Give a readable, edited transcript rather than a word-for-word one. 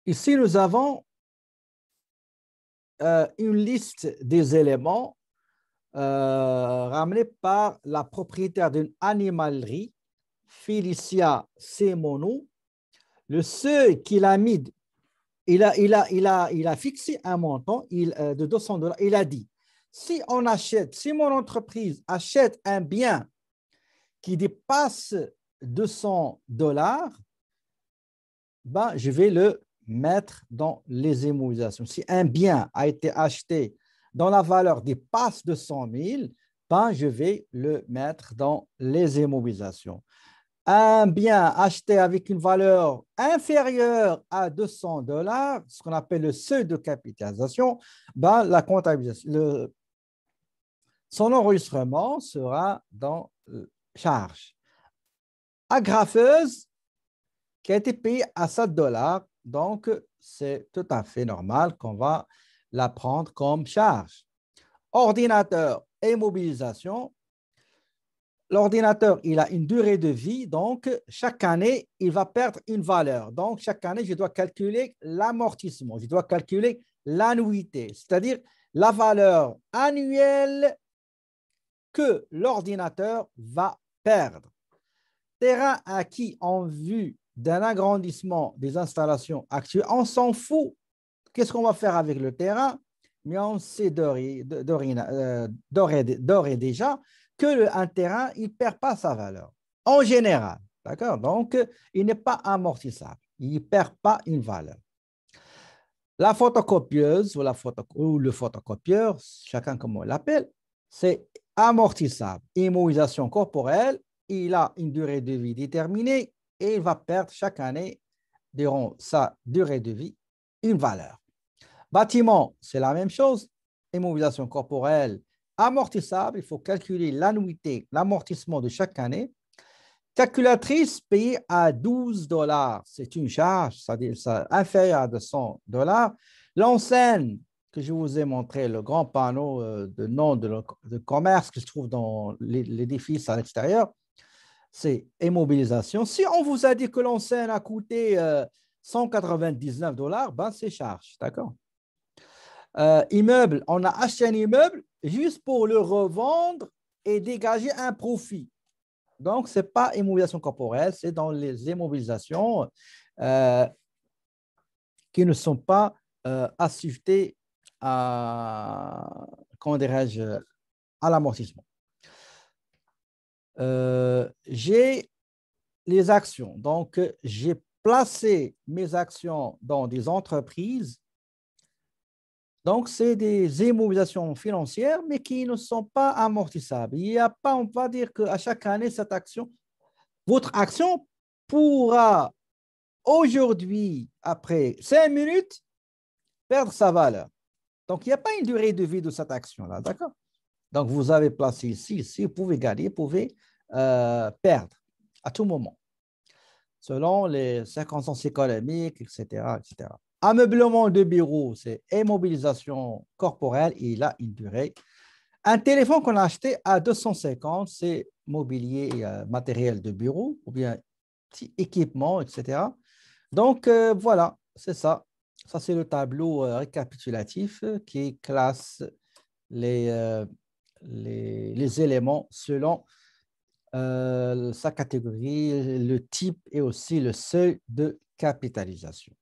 Ici, nous avons une liste des éléments ramenés par la propriétaire d'une animalerie, Félicia Semonou. Le seuil qu'il a mis, il a fixé un montant de $200. Il a dit, si mon entreprise achète un bien qui dépasse $200, ben, je vais le mettre dans les immobilisations. Si un bien a été acheté dont la valeur dépasse 200 000, ben, je vais le mettre dans les immobilisations. Un bien acheté avec une valeur inférieure à $200, ce qu'on appelle le seuil de capitalisation, ben, la comptabilisation, son enregistrement sera dans charge. Agrafeuse qui a été payée à $7, donc c'est tout à fait normal qu'on va la prendre comme charge. Ordinateur et mobilisation. L'ordinateur, il a une durée de vie, donc chaque année, il va perdre une valeur. Donc, chaque année, je dois calculer l'amortissement, je dois calculer l'annuité, c'est-à-dire la valeur annuelle que l'ordinateur va perdre. Terrain acquis en vue d'un agrandissement des installations actuelles, on s'en fout. Qu'est-ce qu'on va faire avec le terrain? Mais on sait d'ores et déjà qu'un terrain, il ne perd pas sa valeur. En général, d'accord? Donc, il n'est pas amortissable. Il ne perd pas une valeur. La photocopieuse ou le photocopieur, chacun comme on l'appelle, c'est amortissable. Immobilisation corporelle, il a une durée de vie déterminée et il va perdre chaque année, durant sa durée de vie, une valeur. Bâtiment, c'est la même chose. Immobilisation corporelle amortissable, il faut calculer l'annuité, l'amortissement de chaque année. Calculatrice payée à $12, c'est une charge, c'est-à-dire inférieure à $200. L'enseigne que je vous ai montré, le grand panneau de nom de commerce que se trouve dans l'édifice à l'extérieur, c'est immobilisation. Si on vous a dit que l'enseigne a coûté $199, ben c'est charge, d'accord? Immeuble, on a acheté un immeuble juste pour le revendre et dégager un profit. Donc, ce n'est pas immobilisation corporelle, c'est dans les immobilisations qui ne sont pas assujettées à, comment dirais-je, à l'amortissement. J'ai les actions. Donc, j'ai placé mes actions dans des entreprises. Donc, c'est des immobilisations financières, mais qui ne sont pas amortissables. Il n'y a pas, on va dire qu'à chaque année, votre action pourra aujourd'hui, après 5 minutes, perdre sa valeur. Donc, il n'y a pas une durée de vie de cette action-là, d'accord? Donc, vous avez placé ici, vous pouvez gagner, vous pouvez perdre à tout moment, selon les circonstances économiques, etc., etc. Ameublement de bureau, c'est immobilisation corporelle et il a une durée. Un téléphone qu'on a acheté à 250, c'est mobilier, matériel de bureau ou bien petit équipement, etc. Donc, voilà, c'est ça. Ça, c'est le tableau récapitulatif qui classe les éléments selon sa catégorie, le type et aussi le seuil de capitalisation.